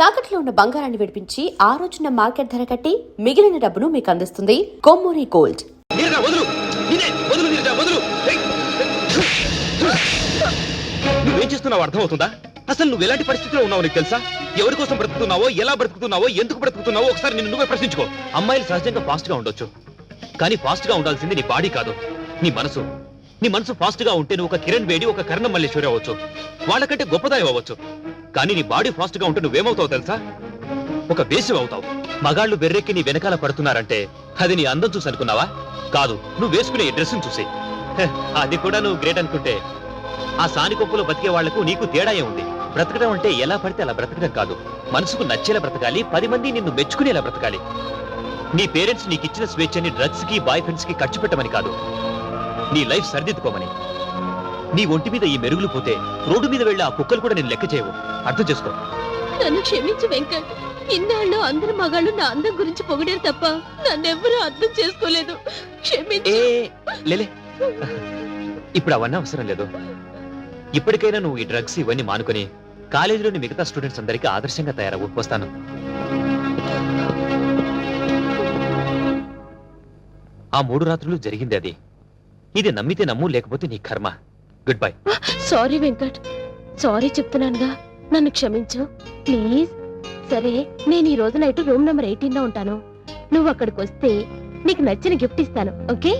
తాకట్లో ఉన్న బంగారాన్ని విడిపించి ఆ రోజున మార్కెట్ ధర కట్టి మిగిలిన డబ్బును మీకు అందిస్తుంది కొమ్మూరి గోల్డ్. నువ్వేం చేస్తున్నావు అర్థమవుతుందా? అసలు నువ్వు ఎలాంటి పరిస్థితిలో ఉన్నావు నీకు తెలుసా? ఎవరి కోసం బ్రతుకుతున్నావో, ఎలా బ్రతుకుతున్నావో, ఎందుకు బ్రతుకుతున్నావో ఒకసారి నిన్ను నువ్వే ప్రశ్నించుకో. అమ్మాయిలు సహజంగా ఫాస్ట్ గా ఉండొచ్చు, కానీ ఫాస్ట్ గా ఉండాల్సింది నీ బాడీ కాదు, నీ మనసు. నీ మనసు ఫాస్ట్ గా ఉంటే నువ్వు ఒక కిరణ్ బేడి, ఒక కర్ణం మల్లేశ్వరి అవ్వచ్చు, వాళ్ళకంటే గొప్పదాయం అవ్వచ్చు. కానీ నీ బాడీ ఫాస్ట్ గా ఉంటే నువ్వేమవుతావు తెలుసా? ఒక వేసివ్ అవుతావు. మగాళ్ళు బెర్రెక్కి నీ వెనకాల పడుతున్నారంటే అది నీ అందం చూసి అనుకున్నావా? కాదు, నువ్వు వేసుకునే డ్రెస్ చూసి. అది కూడా నువ్వు గ్రేట్ అనుకుంటే ఆ సానికొప్పులో బతికే వాళ్లకు నీకు తేడా ఉంది. బ్రతకడం అంటే ఎలా పడితే అలా బ్రతకడం కాదు, మనసుకు నచ్చేలా బ్రతకాలి, 10 మంది నిన్ను మెచ్చుకునేలా బ్రతకాలి. నీ పేరెంట్స్ నీకు ఇచ్చిన స్వేచ్ఛని డ్రగ్స్ కి, బాయ్ ఫ్రెండ్స్ కి ఖర్చు పెట్టమని కాదు, నీ లైఫ్ సరిదిద్దుకోమని. నీ ఒంటి మీద ఈ మెరుగులు పోతే రోడ్డు మీద వెళ్ళి ఆ కుక్కలు కూడా నేను లెక్క చేయవు. అర్థం చేసుకో. నన్ను క్షమించు వెంకట్. ఇన్నాళ్ళు అందరు మగాళ్ళు నా అందం గురించి పొగిడారు తప్ప నన్నెవ్వరూ అర్థం చేసుకోలేదు. క్షమించు. లేలే, ఇప్పుడు అవన్నీ అవసరం లేదు. ఇప్పటికైనా నువ్వు ఈ డ్రగ్స్ ఇవన్నీ మానుకొని కాలేజీలోని మిగతా స్టూడెంట్స్ అందరికీ ఆదర్శంగా తయారవు. వస్తాను. ఆ 3 రాత్రులు జరిగింది అది. ఇది నమ్మితే నమ్ము, లేకపోతే నీ కర్మ. Goodbye. Sorry Venkat, sorry చెప్తున్నానుగా, నన్ను క్షమించు ప్లీజ్. సరే, నేను ఈ రోజు నైట్ రూమ్ నెంబర్ 18 లో ఉంటాను. నువ్వు అక్కడికి వస్తే నీకు నచ్చిన గిఫ్ట్ ఇస్తాను, ఓకే?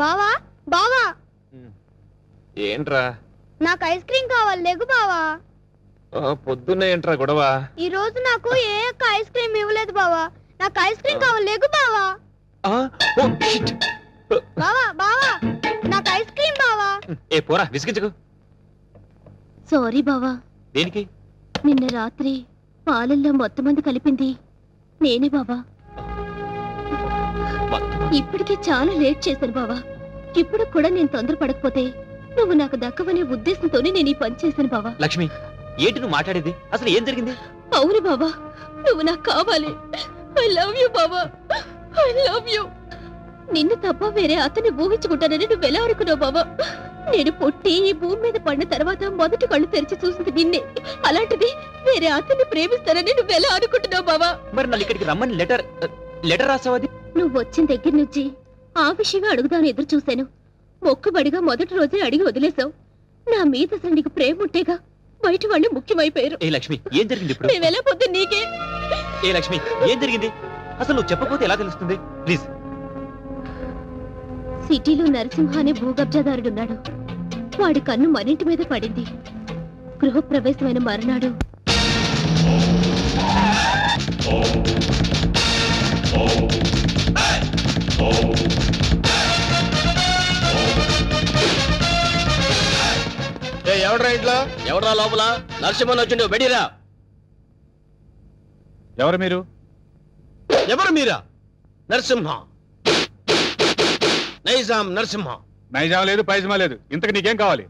బావా బావా, ఏంట్రా? నాకు ఐస్ క్రీమ్ కావాలి, లేగు బావా. పొద్దున్నే ఏంట్రా గొడవ? ఈ రోజు నాకు ఏ ఒక్క ఐస్ క్రీమ్ ఇవ్వలేదు బావా. నాకు ఐస్ క్రీమ్ కావాలి, లేగు బావా. బావా బావా, నాకు ఐస్ క్రీమ్ బావా. ఏ పోరా, విసిగించకు. సారీ బావా. దేనికి? నిన్న రాత్రి పాలల్లో మొత్తం మంది కలిపింది నేనే బావా. ఇప్పటికే చాలా లేట్ చేశాను బావా. ఇప్పుడు కూడా నేను తొందరపడకపోతే నువ్వు నాకు దక్కవనే ఉద్దేశంతోనే నేను ఈ పని చేశాను బావా. లక్ష్మి, ఏంటి నువ్వు మాట్లాడేది? అసలు ఏం జరిగింది? అవును బావా, నువ్వు నాకు కావాలి. ఐ లవ్ యూ బావా, ఐ లవ్ యూ. నిన్ను తప్ప వేరే అతన్ని ఊహించుకుంటానని నువ్వు ఎలా అనుకున్నావు బావా? నేను పుట్టి ఈ భూమి మీద పడిన తర్వాత మొదటి కళ్ళు తెరిచి చూసింది నిన్నే. అలాంటిది వేరే అతన్ని ప్రేమిస్తానని నువ్వు ఎలా అనుకుంటున్నావు బావా? మరి నన్ను ఇక్కడికి రమ్మని లెటర్ రాసావది? నువ్వు వచ్చిన దగ్గర నుంచి ఆ విషయమే అడుగుదాను ఎదురు చూశాను. మొక్కుబడిగా మొదటి రోజే అడిగి వదిలేశావు. నా మీద అసలు నీకు ప్రేమ ఉంటేగా బయట వాళ్ళు ముఖ్యమైపోయారు. ఏ లక్ష్మి, ఏం జరిగింది ఇప్పుడు? మేము ఎలా పొద్దు నీకే. ఏ లక్ష్మి, ఏం జరిగింది? అసలు నువ్వు చెప్పకపోతే ఎలా తెలుస్తుంది? ప్లీజ్. సిటీలో నరసింహ అనే భూకబ్జాదారుడున్నాడు. వాడి కన్ను మనింటి మీద పడింది. గృహప్రవేశమైన మరునాడు ఎవడ్రా ఇంట్లో? ఎవడ్రా లోపల? నరసింహన్ వచ్చిండు, బెడిరా. ఎవరు మీరు? ఎవరు మీరా? నరసింహ, నైజాం నరసింహ. నైజాం లేదు, పైజమా లేదు. ఇంతకు నీకేం కావాలి?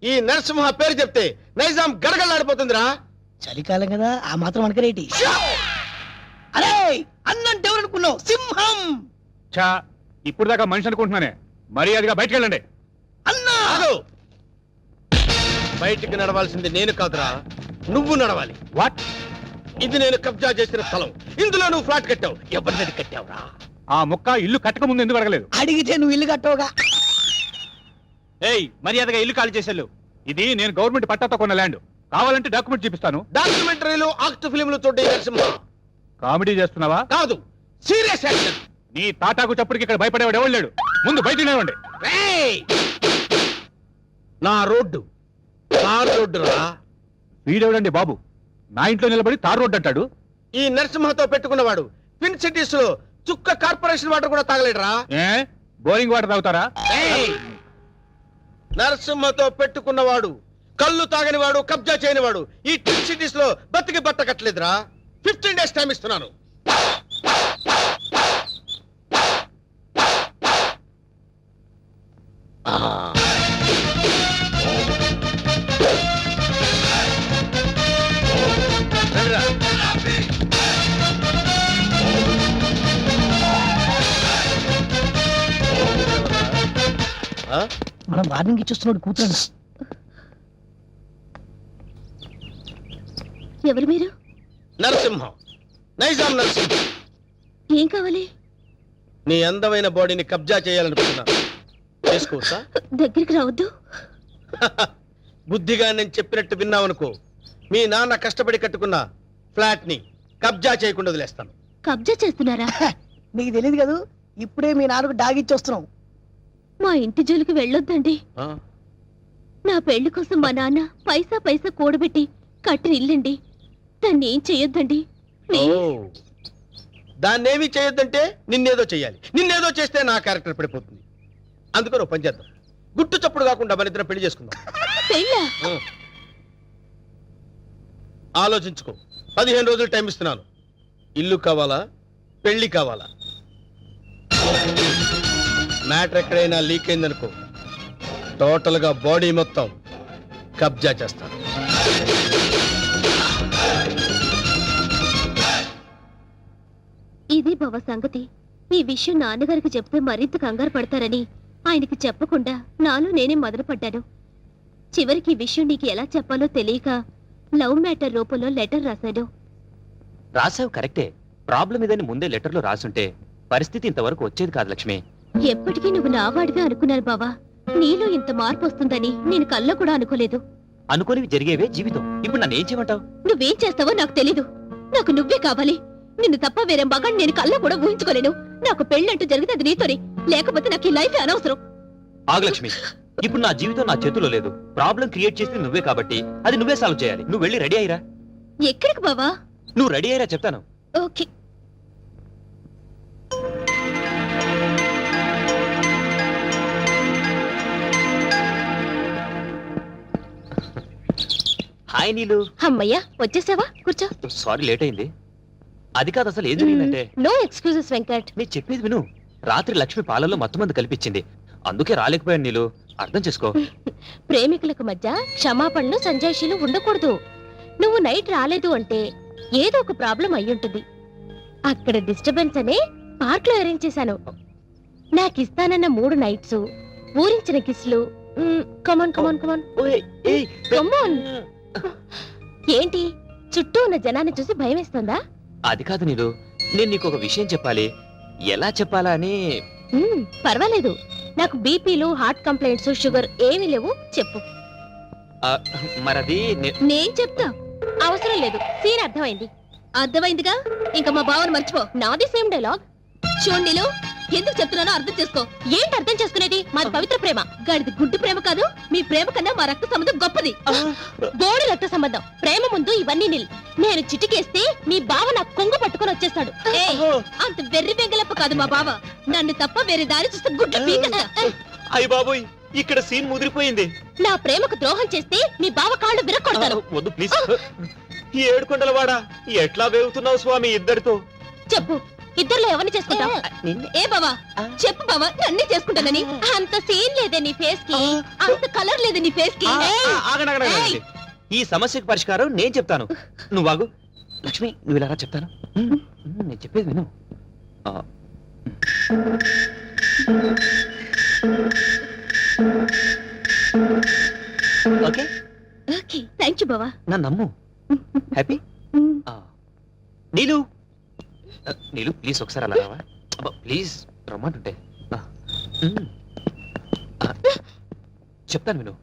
ఈ నరసింహ పేరు చెప్తే నైజాం గడగడలాడిపోతుందిరా. చలికాలం కదా, ఆ మాత్రం అనకరేటి. అరే, అన్నంటే ఎవరనుకున్నావు? సింహం. చా, ఇప్పుడు దాకా మనిషి అనుకుంటున్నానే. మర్యాదగా బయటకు వెళ్ళండి. అన్నా, బయటికి నడవాల్సింది నేను కాదురా, నువ్వు నడవాలి. వాట్? ఇది నేను కబ్జా చేసిన స్థలం. ఇందులో నువ్వు ఫ్లాట్ కట్టావు. ఎవరిని కట్టావురా? ఆ ముక్క ఇల్లు కట్టక ముందు ఎందుకు అడగలేదు? అడిగితే నువ్వు ఇల్లు కట్టవుగా. ఏయ్, మర్యాదగా ఇల్లు ఖాళీ చేసేళ్ళు. ఇది నేను గవర్నమెంట్ పట్టాతో కొన్న ల్యాండ్. కావాలంటే డాక్యుమెంట్ చూపిస్తాను. డాక్యుమెంటరీలు, ఆక్ట్ ఫిలింలు చూడే నరసింహ. కామెడీ చేస్తున్నావా? కాదు, సీరియస్ యాక్షన్. నీ తాటాకు చప్పుడికి ఇక్కడ భయపడేవాడు ఎవడు లేడు. ముందు బయట నిలవండి. నా రోడ్డు తార్ రోడ్డు రా. వీడెవడండి బాబు నా ఇంట్లో నిలబడి తార్ రోడ్డు అంటాడు? ఈ నరసింహతో పెట్టుకున్నవాడు ట్విన్ సిటీస్ లో చుక్క కార్పొరేషన్ వాటర్ కూడా తాగలేడురా. ఏ, బోరింగ్ వాటర్ తాగుతారా? నరసింహతో పెట్టుకున్నవాడు కళ్ళు తాగనివాడు, కబ్జా చేయనివాడు ఈ ట్విన్ సిటీస్ లో బతికి బట్ట కట్టలేదురా. 15 days టైం ఇస్తున్నాను. రండిరా. ఆ? మనం వార్నింగ్ ఇచ్చేస్తున్నాడు కూతురు. ఎవరు మీరు? నరసింహం, నైజాం నరసింహం. ఏం కావాలి? నీ అందమైన బాడీని కబ్జా చేయాలనుకుంటున్నాను. చేసుకోవచ్చా? దగ్గరికి రావద్దు. బుద్ధిగా నేను చెప్పినట్టు విన్నావనుకో, మీ నాన్న కష్టపడి కట్టుకున్న ఫ్లాట్ ని కబ్జా చేయకుండా వదిలేస్తాను. కబ్జా చేస్తున్నారా? నీకు తెలియదు కదా, ఇప్పుడే మీ నాన్నకు డాగిచ్చి వస్తున్నాం. మా ఇంటి జోలికి వెళ్ళొద్దండి. ఆ? నా పెళ్లి కోసం మా నాన్న పైసా పైసా కూడబెట్టి కట్టిన ఇల్లండి. దాన్ని ఏం చెయ్యొద్దండి. ఓ, దాన్నేమీ చేయొద్దంటే నిన్నేదో చెయ్యాలి. నిన్నేదో చేస్తే నా క్యారెక్టర్ పడిపోతుంది. అందుకని ఓ పని చేద్దాం, గుట్టు చప్పుడు కాకుండా మన ఇద్దరం పెళ్లి చేసుకుందాం. పెళ్ళా? ఆ. ఆలోచించుకో, 15 రోజులు టైం ఇస్తున్నాను. ఇల్లు కావాలా, పెళ్లి కావాలా? మ్యాటర్ ఎక్కడైనా లీక్ అయిందనుకో, టోటల్ గా బాడీ మొత్తం కబ్జా చేస్తాను. ఇది బావ సంగతి. ఈ విషయం నాన్నగారికి చెప్తే మరింత కంగారు పడతారని ఆయనకి చెప్పకుండా నాలో నేనే మొదలుపడ్డాను. చివరికి ఈ విషయం నీకు ఎలా చెప్పాలో తెలియక లవ్ మ్యాటర్ రూపంలో లెటర్ రాశాను. రాసావు కరెక్టే. ప్రాబ్లం ఇదని ముందే లెటర్లో రాసుంటే పరిస్థితి ఇంతవరకు వచ్చేది కాదు లక్ష్మి. ఎప్పటికీ నువ్వు నావాడిగా అనుకున్నాను బావా. నీలో ఇంత మార్పు వస్తుందని నేను కల్లో కూడా అనుకోలేదు. అనుకోనివి జరిగేవే జీవితం. ఇప్పుడు నన్ను ఏం చేయమంటావు? నువ్వేం చేస్తావో నాకు తెలీదు. నాకు నువ్వే కావాలి. నిన్ను తప్ప వేరే మగాన్ని నేను కల్లో కూడా ఊహించుకోలేను. నాకు పెళ్ళంటూ జరిగితే అది నీతోనే, లేకపోతే నాకు ఈ లైఫ్ అనవసరం. ఆగు లక్ష్మి, ఇప్పుడు నా జీవితం నా చేతిలో లేదు. ప్రాబ్లం క్రియేట్ చేసింది నువ్వే కాబట్టి అది నువ్వే సాల్వ్ చేయాలి. నువ్వు వెళ్ళి రెడీ అయ్యిరా. ఎక్కడికి బావా? నువ్వు రెడీ అయ్యిరా చెప్తాను. ఓకే. హాయ్ నీలు. అమ్మయ్యా, వచ్చేసావా? కూర్చో. సారీ లేట్ అయింది. అది కాదు, అసలు ఏం జరిగిందంటే, నో ఎక్స్క్యూజెస్ వెంకట్. నేను చెప్పేది విను. రాత్రి లక్ష్మి పాలల్లో మత్తు మంది కల్పించింది. అందుకే రాలేకపోయాను నీలు. అర్థం చేసుకో. ప్రేమికులకు మధ్య క్షమాపణలు సంజాయిషీలు ఉండకూడదు. నువ్వు నైట్ రాలేదు అంటే ఏదో ఒక ప్రాబ్లం అయ్యుంటుంది. అక్కడ డిస్టర్బెన్స్ అనే పార్క్ లో అరేంజ్ చేశాను. నాకు ఇస్తానన్న 3 నైట్స్, ఊరించిన కిస్లు. కమాన్ కమాన్ కమాన్ ఓయ్, ఏయ్, కమాన్. ఏంటి, చుట్టూ ఉన్న జనాన్ని చూసి భయం వేస్తుందా? అది కాదు నీలు, నేను నీకు ఒక విషయం చెప్పాలి. ఎలా చెప్పాలా అని. పర్వాలేదు. నాకు బీపీలు, హార్ట్ కంప్లైంట్స్, షుగర్ ఏమీ లేవు. చెప్పు. మరది నేను చెప్తా. అవసరం లేదు. సీన్ అర్థమైంది. అర్థమైందిగా, ఇంకా మా బావను మర్చిపో. నాది సేమ్ డైలాగ్. చూడండిలో ఎందుకు చెప్తున్నానో అర్థం చేసుకో. ఏంటి అర్థం చేసుకునేది? మాది పవిత్ర ప్రేమ. గడిది గుడ్డు ప్రేమ కాదు. మీ ప్రేమ కన్నా మా రక్త సంబంధం గొప్పది. బోడి రక్త సంబంధం. ప్రేమ ముందు ఇవన్నీ నిల్. నేను చిటికేస్తే మీ బావ నాకు కొంగు పట్టుకొని వచ్చేస్తాడు. అంత వెర్రి వెంగలప్ప కాదు మా బావ. నన్ను తప్ప వేరే దారి చూస్తే గుడ్లు పీకేస్తా. అయ్య బాబోయ్, ఇక్కడ సీన్ ముదిరిపోయింది. నా ప్రేమకు ద్రోహం చేస్తే మీ బావ కాళ్ళు విరక్కొడతాను. వద్దు ప్లీజ్. ఈ ఏడుకొండలవాడా, ఎట్లా వేగుతున్నావు స్వామి ఇద్దరితో? చెప్పు, ఇద్దరులో ఎవరిని చేసుకుంటావు? ఏ బావా, చెప్పు బావా, నన్నే చేసుకుంటానని. అంత సీన్ లేదే నీ ఫేస్ కి, అంత కలర్ లేదు నీ ఫేస్ కి. ఆగండి. ఈ సమస్యకు పరిష్కారం నేను చెప్తాను. నువ్వు ఆగు. లక్ష్మి, నువ్వు ఇలా రా, చెప్తాను. నేను చెప్పేది విను. ఓకే ఓకే, థ్యాంక్ యూ బావా. నా నమ్ము. హ్యాపీ. నీలు, నీలు ప్లీజ్ ఒకసారి అలా రావా? ప్లీజ్ రమ్మంటుంటే. చెప్తాను విను.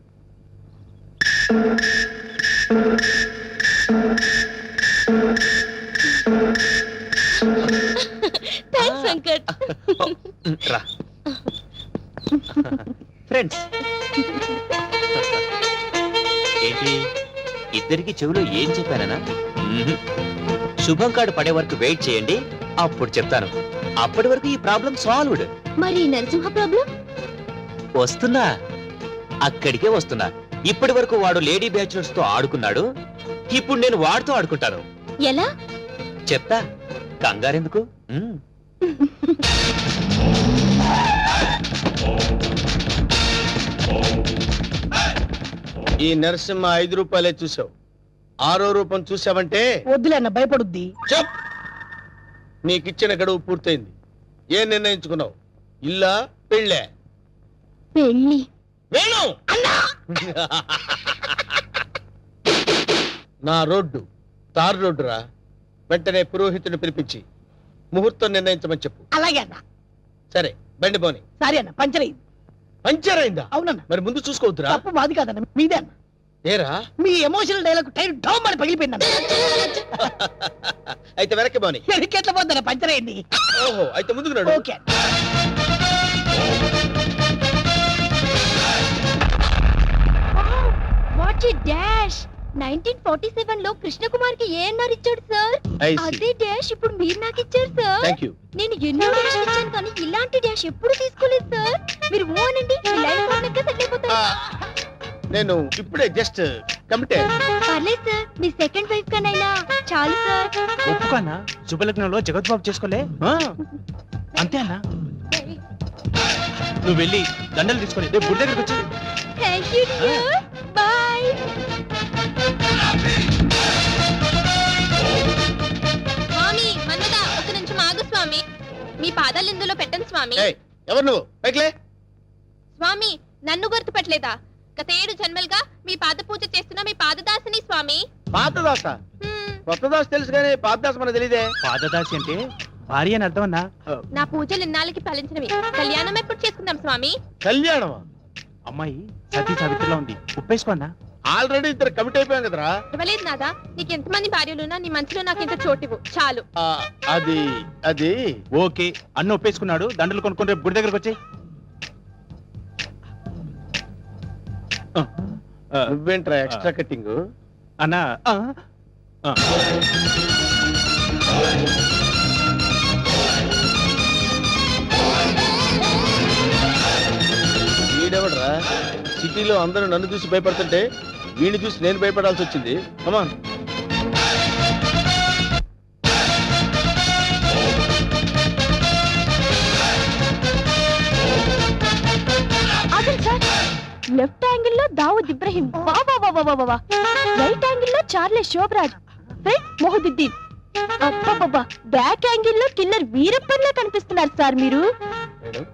థ్యాంక్స్ వెంకట్. రా ఫ్రెండ్స్. ఏంటి, ఇద్దరికి చెవిలో ఏం చెప్పానా? శుభం కార్డు పడే వరకు వెయిట్ చేయండి, అప్పుడు చెప్తాను. అప్పటి వరకు ఈ ప్రాబ్లం సాల్వ్డ్. మరి నరసింహ ప్రాబ్లం? వస్తున్నా, అక్కడికే వస్తున్నా. ఇప్పటి వరకు వాడు లేడీ బ్యాచులర్స్ తో ఆడుకున్నాడు. ఇప్పుడు నేను వాడితో ఆడుకుంటాను. ఎలా చెప్తా, కంగారెందుకు? ఈ నరసింహ 5 రూపాయలే చూసావు. 6వ రూపం చూసావంటే వద్దులే అన్న, భయపడుద్ది. చెప్. నీకిచ్చిన గడువు పూర్తయింది. ఏం నిర్ణయించుకున్నావు? ఇల్లా, పెళ్ళే? పెళ్లి. వేణు నా రోడ్డు తారు రోడ్డు రా. వెంటనే పురోహితుడిని పిలిపించి ముహూర్తం నిర్ణయించమని చెప్పు. అలాగే అన్న. సరే బండి పోని. సారీ అన్న, పంచర్ అయింది. పంచర్ అయిందా? అవునన్న. మరి ముందు చూసుకోవద్దురా. తప్పు మాది కాదన్న, మీదే అన్న. ఏరా మీ ఎమోషనల్ డైలాగ్ టైర్ డౌన్ అని పగిలిపోయిందన్న. అయితే వెనక్కి పోని. ఎట్లా పోద్దన్న, పంచర్ అయింది. ఓహో అయితే ముందుకు నడు. ఓకే. What a dash. 1947 లో కృష్ణకుమార్ కి ఏఎన్ఆర్ ఇచ్చాడు సార్. I see. అదే డాష్ ఇప్పుడు మీరు నాకు ఇచ్చారు సార్. Thank you. నేను ఎన్నో డాష్ ఇచ్చాను కానీ ఇలాంటి డాష్ ఎప్పుడు తీసుకోలేదు సార్. మీరు ఓ అనండి, మీ లైఫ్ పార్ట్నర్గా సెటిల్ అయిపోతారు. నేను ఇప్పుడే జస్ట్ కమిటే. పర్లేదు సార్, మీ సెకండ్ వైఫ్ కనైనా చాలు సార్. ఒప్పుకోనా? శుభలగ్నంలో జగద్బాబు చేసుకోలే అంతే అన్నా. నువ్వు వెళ్ళి దండలు తీసుకొని రేపు గుడి దగ్గరకు వచ్చి. Thank you dear. బై. స్వామి మన్మద, ఒక నిమిషం ఆగు స్వామి. మీ పాదాలు ఇందులో పెట్టండి స్వామి. ఏయ్, ఎవరు నువ్వు? పైకిలే. స్వామి నన్ను గుర్తుపట్టలేదా? గత 7 జన్మలుగా మీ పాద పూజ చేస్తున్న మీ పాదదాసిని స్వామి. పాతదాస కొత్త దాస తెలుసు కానీ పాతదాస మనకు తెలియదే. పాదదాసి అంటే భార్య అని అర్థం అన్నా. నా పూజలు ఇన్నాళ్ళకి ఫలించినవి. కళ్యాణం ఎప్పుడు చేసుకుందాం స్వామి? కళ్యాణమా? అమ్మాయి సతీ సావిత్రిలో ఉంది, ఉప్పేసుకో అన్నా. ఆల్రెడీ ఇద్దరు కమిట్ అయిపోయాం కదరా. ఇవ్వలేదు నాదా. నీకు ఎంతమంది భార్యలున్నా నీ మనసులో నాకు ఇంత చోటివు చాలు. అది అది ఓకే అన్న ఒప్పేసుకున్నాడు. దండలు కొనుక్కొని రేపు గుడి దగ్గరకు వచ్చి. నువ్వేంట్రా ఎక్స్ట్రా కట్టింగ్? అన్నా వీడెవడరా? సిటీలో అందరూ నన్ను చూసి భయపడుతుంటే వీడిని చూసి నేను భయపడాల్సి వచ్చింది. కమాన్. అసలు సార్ లెఫ్ట్ యాంగిల్ లో దావుద్ ఇబ్రహీం, రైట్ యాంగిల్ లో చార్లెస్ శోభరాజ్, ఫ్రంట్ మొహదుద్దీన్, అబ్బబ్బబ్బా బ్యాక్ యాంగిల్ లో కిల్లర్ వీరప్పన్లా కనిపిస్తున్నారు సార్ మీరు. మేడం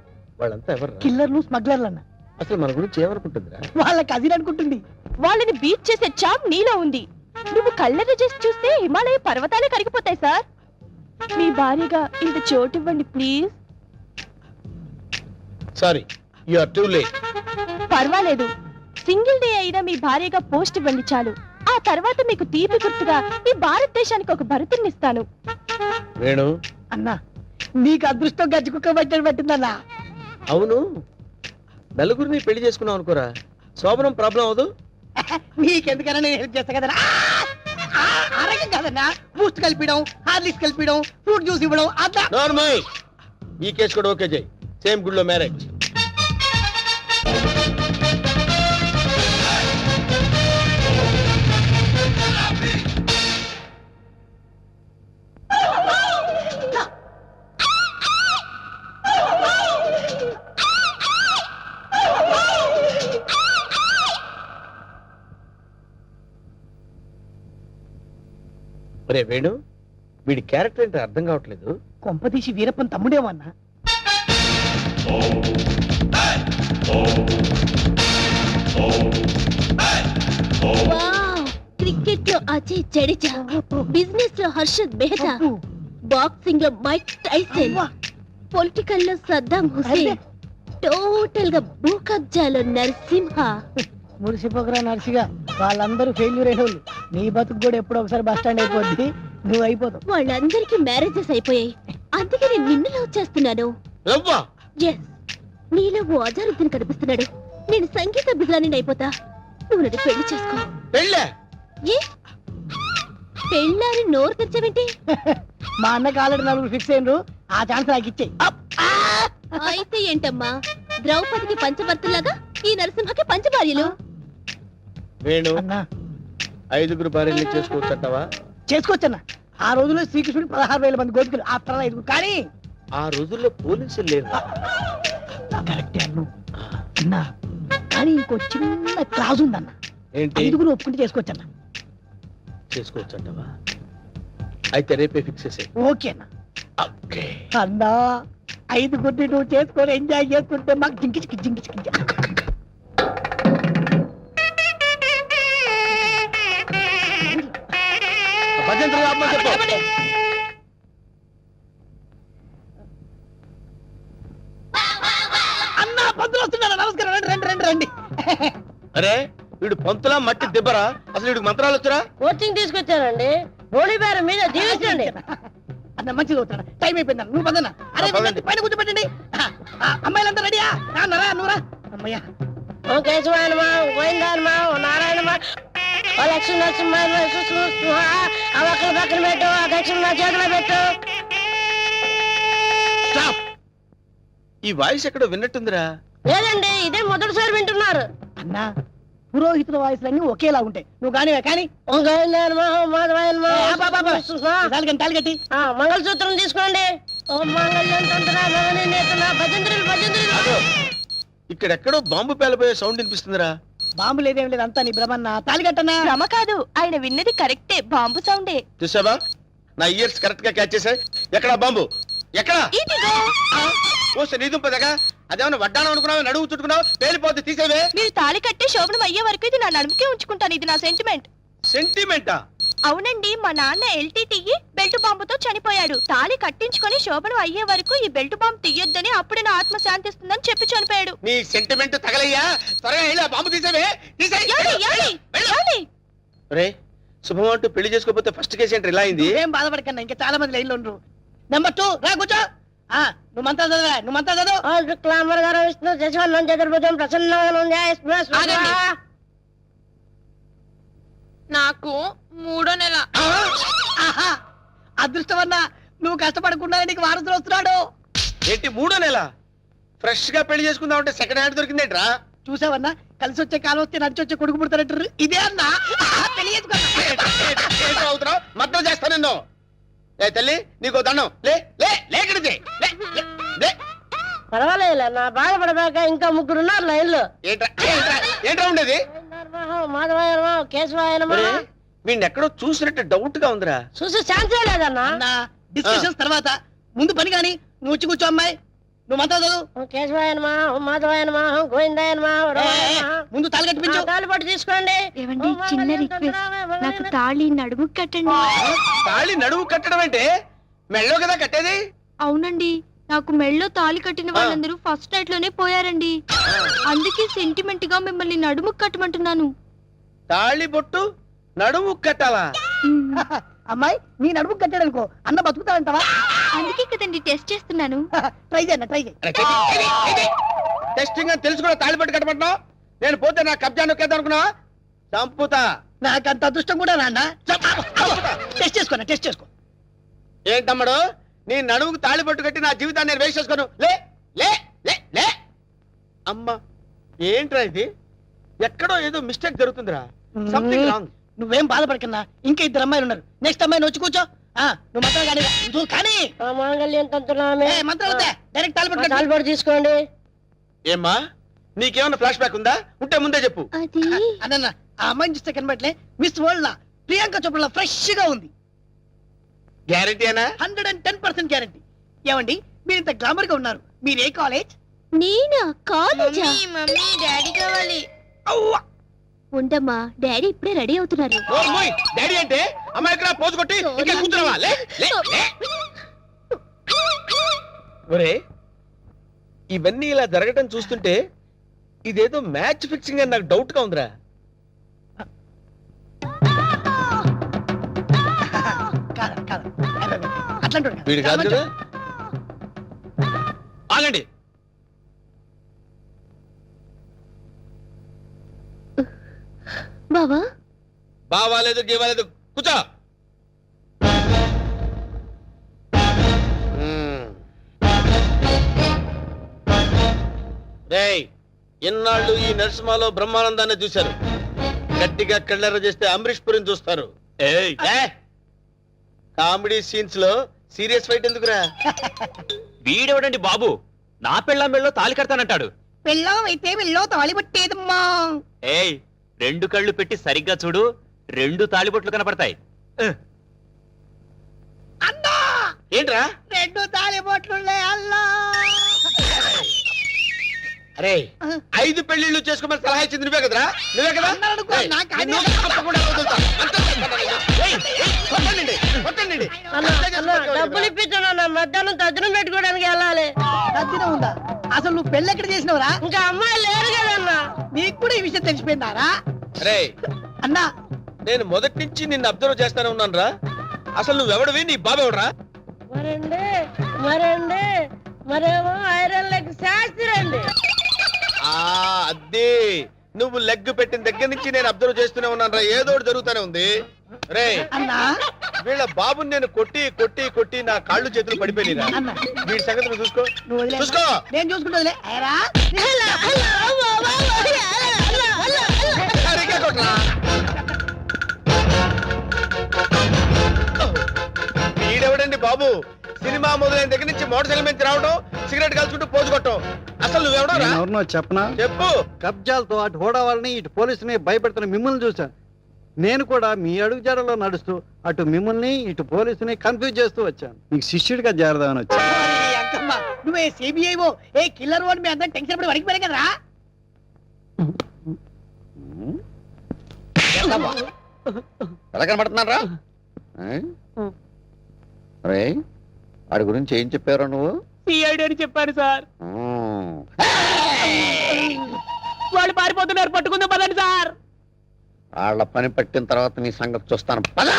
వాళ్ళంతా ఎవరు? కిల్లర్లు, స్మగ్లర్లు అన్న. అసలు మన గురించి ఏమనుకుంటుందిరా? వాళ్ళ కజిన్ అనుకుంటుంది. వాళ్ళని బీట్ చేసే చాప్ నీలో ఉంది. నువ్వు కళ్ళెర్ర చేసి చూస్తే హిమాలయ పర్వతాలే కరిగిపోతాయి సార్. మీ భార్యగా ఇంత చోటు ఇవ్వండి please. Sorry, you are too late. పర్వాలేదు, సింగిల్ డే అయినా మీ భార్యగా పోస్ట్ ఇవ్వండి చాలు. ఆ తర్వాత మీకు తీపి గుర్తుగా ఈ భారతదేశానికి ఒక భరతుని ఇస్తాను. వేణు అన్నా, నీకు అదృష్టం గజ్జి కుక్క పట్టడం పట్టిందన్నా. అవును, నలుగురిని పెళ్లి చేసుకున్నావు అనుకోరా, శోభనం ప్రాబ్లం అవదు. నీకెందుకన్నా నేను హెల్ప్ చేస్తా కదన్నా. ఆరోగ్యం కాదన్నా, బూస్ట్ కలిపిడం, హార్లిక్స్ కలిపిడం, ఫ్రూట్ జ్యూస్ ఇవ్వడం అట్లా. నార్మల్. ఈ కేసు కూడా ఓకే చేయి. సేమ్ గుడిలో మ్యారేజ్. ఒరే వేణు, వీడి క్యారెక్టర్ ఏంటో అర్థం కావట్లేదు. కొంపదీసి వీరప్పన్ తమ్ముడేమన్నా. క్రికెట్ లో అజయ్ జడేజా, బిజినెస్ లో హర్షద్ మెహతా, బాక్సింగ్ లో మైక్ టైసన్, పొలిటికల్ లో సద్దాం హుసేన్, టోటల్ గా భూ కబ్జాలో నరసింహ. మురిసిపోకరా నర్సిగా, వాళ్ళందరూ ఫెయిల్యూర్ అయిన వాళ్ళు. నీ బతుకు కూడా ఎప్పుడో ఒకసారి బస్ స్టాండ్ అయిపోద్ది, నువ్వు అయిపోతావు. వాళ్ళందరికీ మ్యారేజెస్ అయిపోయాయి, అందుకే నేను నిన్ను లవ్ చేస్తున్నాను. లవ్వా? ఎస్, నీలో ఓ అజారుద్దీన్ కనిపిస్తున్నాడు. నేను సంగీత బిజ్లాని అయిపోతా, నువ్వు నన్ను పెళ్లి చేసుకో. పెళ్ళే? ఏ పెళ్ళారి నోరు తెచ్చావేంటి? మా అన్నకి ఆల్రెడీ 4 ఫిక్స్ అయినరు, ఆ ఛాన్స్ నాకు ఇచ్చేయి. అయితే ఏంటమ్మా, ద్రౌపదికి పంచభర్తలాగా ఈ నరసింహకి పంచభార్యలు. వేణు, అన్నా 5 భార్యలు చేసుకోవచ్చంటావా? చేసుకోవచ్చన్నా. ఆ రోజుల్లో శ్రీకృష్ణుడు 16,000 మంది గోపికలు, ఆ తర్వాత 5. కానీ ఆ రోజుల్లో పోలీసులు లేరు. కరెక్టే అన్ను అన్నా, కానీ ఇంకో చిన్న క్లాజ్ ఉందన్న. ఏంటి? 5 ఒప్పుకుంటే చేసుకోవచ్చన్నా. చేసుకోవచ్చంటావా? అయితే రేపే ఫిక్స్ చేసేయ్. ఓకే అన్న. ఓకే. అన్నా 5 నువ్వు చేసుకొని ఎంజాయ్ చేసుకుంటే మాకు జింకి జింకి జింకి సాయంత్రం ఆపమని చెప్పు. అన్నా పంతులు వస్తున్నారా? నమస్కారం, రండి రండి రండి రండి. అరే వీడు పంతులా మట్టి దిబ్బరా? అసలు వీడికి మంత్రాలు వచ్చురా? కోచింగ్ తీసుకొచ్చారండి. బోళీబేరం మీద దీవించండి. అన్న మంచిగా అవుతాడు. టైం అయిపోయింది నువ్వు పదన్నా. అరే పదండి. పైన కూర్చోబెట్టండి. అమ్మాయిలంతా రెడీయా? రాన్నరా నువ్వురా. అమ్మయ్యా ఓం కేశవాయనమా, ఓం గోవిందాయనమా, ఓం నారాయణమా, ఓ లక్ష్మీ నరసింహ, ఆ ఒక్కల పక్కన పెట్టు, ఆ దక్షిణ నా చేతిలో పెట్టు. స్టాప్. ఈ వాయిస్ ఎక్కడో విన్నట్టుందిరా. లేదండి, ఇదే మొదటిసారి వింటున్నారు. అన్నా పురోహితుల వాయిస్లన్నీ ఒకేలా ఉంటాయి. నువ్వు కానివే కానీ ఓం గోవిందాయనమా, ఓం మాధవాయనమా, తాలిగట్టి మంగళసూత్రం తీసుకోండి. ఓం మంగళ్యం తంత్ర భవని నేతన భజంత్రులు భజంత్రులు. ఇక్కడెక్కడో బాంబు పేలపోయే సౌండ్ వినిపిస్తుందిరా. బాంబు లేదేం లేదు, అంతా నీ భ్రమన్నా. తాలిగట్టన్నా. భ్రమ కాదు, ఆయన విన్నది కరెక్టే, బాంబు సౌండే. చూసావా నా ఇయర్స్ కరెక్ట్ గా క్యాచ్ చేశాయి. ఎక్కడా బాంబు? ఎక్కడా? ఇదిగో. వస్తే నీ దుంపదగా అదేమన్నా వడ్డానం అనుకున్నావు, నడువు చుట్టుకున్నావు, పేలిపోతే తీసేవే. మీరు తాళి కట్టే శోభనం అయ్యే వరకు ఇది నా నడుముకే ఉంచుకుంటాను. ఇది నా సెంటిమెంట్. సెంటిమెంటా? అవునండి, మా నాన్న ఎల్టీటీఈ బెల్ట్ బాంబుతో చనిపోయాడు. తాళి కట్టించుకొని శోభనం అయ్యే వరకు ఈ బెల్ట్ బాంబు తీయొద్దని, అప్పుడే నా ఆత్మ శాంతిస్తుందని చెప్పి చనిపోయాడు. నీ సెంటిమెంట్ తగలయ్యా. త్వరగా వెళ్ళి ఆ బాంబు తీసేవే. రే శుభం అంటూ పెళ్లి చేసుకోకపోతే ఫస్ట్ కేసు ఏంటి ఇలా అయింది? ఏం బాధపడకన్నా, ఇంకా చాలా మంది లైన్లో ఉండరు. నెంబర్ 2 రా కూర్చో. నువ్వు మంత్రా చదవరా? నువ్వు మంత్రా చదువు. ఓం శుక్లాంబరధరం విష్ణు శశివర్ణం చతుర్భుజం ప్రసన్నవదనం ధ్యాయేస్మ స్వాహా. నాకు 3వ నెల. ఆహా అదృష్టమన్నా, నువ్వు కష్టపడకుండా నీకు వారసులు వస్తున్నాడు. ఏంటి 3వ నెల? ఫ్రెష్ గా పెళ్లి చేసుకుందాం అంటే సెకండ్ హ్యాండ్ దొరికిందేట్రా? చూసావన్నా, కలిసి వచ్చే కాలం వస్తే నడిచి వచ్చే కొడుకు పుడతారంటారు. ఇదే అన్నా పెళ్లి చేసుకున్నా. అవుతున్నావు మద్దతు చేస్తా నిన్ను. ఏ తల్లి నీకు దండం. లే లే లేకడితే పర్వాలేదు, నా బాధపడబాక ఇంకా 3 ఉన్నారు లైన్లో. ఏంట్రా ఉండేది? మాధవాయనమా, కేశవాయనమా. వీడిని ఎక్కడో చూసినట్టు డౌట్ గా ఉందిరా. చూసి ఛాన్సే లేదన్నా. అన్నా డిస్కషన్స్ తర్వాత ముందు పని కానీ నువ్వు వచ్చి కూర్చో. అమ్మాయి నువ్వు మంత్రా చదువు. ఓం కేశవాయనమా, ఓం మాధవాయనమా, ఓం గోవిందాయనమా, ఓం రామాయనమా. ముందు తాళి కట్టిపించు. తాళిబొట్టు తీసుకోండి. ఏవండి, చిన్న రిక్వెస్ట్, నాకు తాళి నడుము కట్టండి. తాళి నడుము కట్టడం అంటే మెళ్ళో కదా కట్టేది. అవునండి, నాకు మెళ్ళో తాళి కట్టిన వాళ్ళందరూ ఫస్ట్ నైట్ లోనే పోయారండి. అందుకే సెంటిమెంట్ గా మిమ్మల్ని నడుము కట్టమంటున్నాను. తాళి బొట్టు నడుము కట్టాలా? అమ్మాయి నీ నడుము కట్టాడు అనుకో, అన్న బతుకుతాడంటావా? అందుకే కదండి టెస్ట్ చేస్తున్నాను. ట్రై చేయన్న, ట్రై చేయి. టెస్టింగ్ అని తెలుసు కూడా తాళి పట్టు కట్టమంటున్నావు. నేను పోతే నా కబ్జా నొక్కేద్దాం అనుకున్నావా? చంపుతా. నాకంత అదృష్టం కూడా నాన్న. టెస్ట్ చేసుకో, టెస్ట్ చేసుకో. ఏంటమ్మడు నీ నడుముకు తాళి పట్టు కట్టి నా జీవితాన్ని నేను వేస్ట్ చేసుకోను. లే లే లే లే. అమ్మా ఏంట్రా ఇది? ఎక్కడో ఏదో మిస్టేక్ జరుగుతుందిరా. Something wrong. నువ్వేం బాధపడకన్నా, ఇంకా 2 అమ్మాయిలు ఉన్నారు. నెక్స్ట్ అమ్మాయిని వచ్చి కూర్చో. నువ్వు మంత్రాలు కానీ నువ్వు కానీ ఓం మాంగళ్యం తంతునామే. మంత్రాలు డైరెక్ట్ తాళి తాళిబొట్టు తీసుకోండి. ఏమ్మా నీకేమన్నా ఫ్లాష్ బ్యాక్ ఉందా? ఉంటే ముందే చెప్పు. అది అదన్న ఆ అమ్మాయిని చూస్తే కనబట్లే మిస్ వరల్డ్ లా ప్రియాంక చోప్రా ఫ్రెష్ గా ఉంది. గ్యారెంటీనా? 110% గ్యారంటీ. ఏమండి మీరు ఇంత గ్లామర్ గా ఉన్నారు, మీరు ఏ కాలేజ్? నేనా? కాలేజా? మమ్మీ డాడీ కావాలి. ఉండమ్మా, డాడీ ఇప్పుడే రెడీ అవుతున్నారు. డాడీ అంటే అమ్మాయి ఇక్కడ పోజు కొట్టి ఇంకా కూర్చున్నావా? లే లే లే. ఒరే ఇవన్నీ ఇలా జరగటం చూస్తుంటే ఇదేదో మ్యాచ్ ఫిక్సింగ్ అని నాకు డౌట్ గా ఉందిరా. వీడు కాదు కదా? ఆగండి. బావా, బావాలేదు గీవాలేదు, కూర్చో. రేయ్ ఇన్నాళ్ళు ఈ నరసింహలో బ్రహ్మానందాన్ని చూశారు. గట్టిగా కళ్ళెర్ర చేస్తే అమరీష్ పురిని చూస్తారు. ఏయ్ కామెడీ సీన్స్ లో సీరియస్ ఫైట్ ఎందుకురా? వీడెవడండి బాబు? నా పెళ్ళాం మెళ్ళో తాళి కడతానంటాడు. పెళ్ళం అయితే మెళ్ళో తాళి పట్టేదమ్మా. ఏయ్ 2 కళ్ళు పెట్టి సరిగ్గా చూడు, 2 తాళిబొట్లు కనపడతాయి. అన్నా ఏంట్రా? 2 తాళి బొట్లున్నాయి అల్లా. అరే 5 పెళ్లిళ్ళు చేసుకోమని సలహా ఇచ్చింది నువ్వే కదరా? నువ్వే కదా? అన్నాడు అనుకో, ఏయ్, నాకు నిన్ను తప్పకుండా వదులుతా. అంతే. కొట్టండి, కొట్టండి. అన్న అన్న డబ్బులు ఇప్పించాను మధ్యాహ్నం తద్దినం పెట్టుకోవడానికి వెళ్ళాలి. తద్దినం ఉందా? అసలు నువ్వు పెళ్ళి ఎక్కడ చేసినవరా? ఇంకా అమ్మాయి లేరు కదన్నా. నీకు కూడా ఈ విషయం తెలిసిపోయిందారా? రే అన్నా నేను మొదటి నుంచి నిన్ను అబ్జర్వ్ చేస్తానే ఉన్నాను రా. అసలు నువ్వెవడివి, నీ బాబెవడరా? మరండి మరేమో ఐరన్ లెగ్ శాస్త్రి అండి. అదే నువ్వు లెగ్ పెట్టిన దగ్గర నుంచి నేను అబ్జర్వ్ చేస్తూనే ఉన్నాను రా. ఏదో ఒకటి జరుగుతూనే ఉంది. రే అన్నా వీళ్ళ బాబుని నేను కొట్టి కొట్టి కొట్టి నా కాళ్ళు చేతులు పడిపోయినా. అన్న వీడి సంగతి నువ్వు చూసుకో, నువ్వు వదిలే. చూసుకో. నేను చూసుకుంటా. సరిగ్గా కొట్టరా. వీడెవడండి బాబు? సినిమా మొదలైన దగ్గర నుంచి మోటార్ సైకిల్ మీద రావడం, సిగరెట్ కాల్చుకుంటూ పోజు కొట్టడం. అసలు నువ్వెవడరా? ఎవరినో చెప్పనా? చెప్పు. కబ్జాలతో అటు హోడా వాళ్ళని ఇటు పోలీసుని భయపెడుతున్న మిమ్మల్ని చూశాను. నేను కూడా మీ అడుగుజాడలో నడుస్తూ అటు మిమ్మల్ని ఇటు పోలీసుని కన్ఫ్యూజ్ చేస్తూ వచ్చాను. మీకు శిష్యుడిగా చేరదామని వచ్చాను. అంకమ్మ నువ్వే సిబిఐఓ ఏ కిల్లర్ అని మీ అందరం టెన్షన్ పడి వడికిపోయారు కదరా? ఎలా కనబడుతున్నారా? అరే వాడి గురించి ఏం చెప్పారు నువ్వు? సిఐడి అని చెప్పాను సార్. వాళ్ళు పారిపోతున్నారు, పట్టుకుందాం పదండి సార్. వాళ్ళ పని పట్టిన తర్వాత నీ సంగతి చూస్తాను. పద!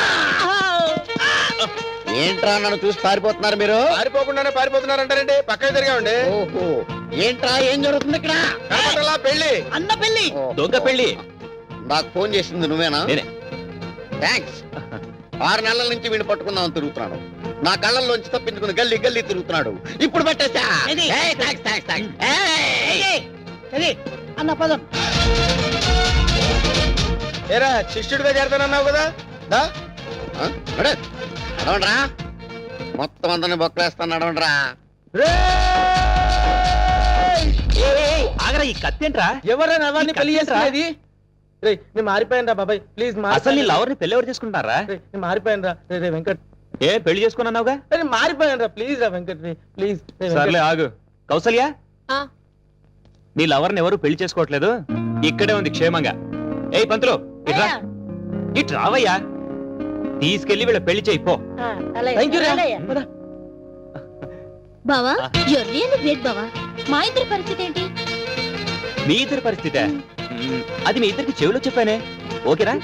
ఏంట్రా నన్ను చూసి పారిపోతున్నారు మీరు? పారిపోకుండానే పారిపోతున్నారంటారండి. పక్కన తిరిగామండి. ఓహో ఏంట్రా ఏం జరుగుతుంది ఇక్కడ? కనపడలా పెళ్లి. అన్న పెళ్లి. దొంగ పెళ్లి. నాకు ఫోన్ చేసింది నువ్వేనా? నేనే. థ్యాంక్స్. 6 నెలల నుంచి వీడిని పట్టుకుందామని తిరుగుతున్నాడు. నా కళ్ళల్లోంచి తప్పించుకుని గల్లీ గల్లీ తిరుగుతున్నాడు. ఇప్పుడు పట్టేసా. ఏది? ఏయ్, థాంక్స్, థాంక్స్, థాంక్స్. ఏయ్! అది అన్న పదం. ఏరా శిష్యుడిగా చేరతానన్నావు కదా, దా. ఆ? నడు. నడవండ్రా. మొత్తం అందరిని బొక్కలేస్తాను, నడవండ్రా. ఆగరా, ఈ కత్తేంట్రా? ఎవరైనా అవన్నీ పెళ్లి చేసేది? రే నేను మారిపోయాను రా బాబాయ్, ప్లీజ్. అసలు నీ లవర్ ని పెళ్లి ఎవరు చేసుకుంటారా? నేను మారిపోయాను రా. రే వెంకట్, ఏ పెళ్లి చేసుకున్నావుగా? నేను మారిపోయాను రా. ప్లీజ్ రా వెంకట్, ప్లీజ్. సర్లే ఆగు. కౌసల్య, ఆ. నీ లవర్ ని ఎవరు పెళ్లి చేసుకోవట్లేదు, ఇక్కడే ఉంది క్షేమంగా. ఏయ్ పంతులు, ఇట్రా. ఇటు రావయ్యా. తీసుకెళ్లి వీళ్ళ పెళ్లి చేయి పో. బావా యూర్ రియల్లీ గ్రేట్ బావా. మా ఇద్దరి పరిస్థితి ఏంటి? మీ ఇద్దరి పరిస్థితే అది మీ ఇద్దరికి చెవిలో చెప్పానే. ఓకేనా?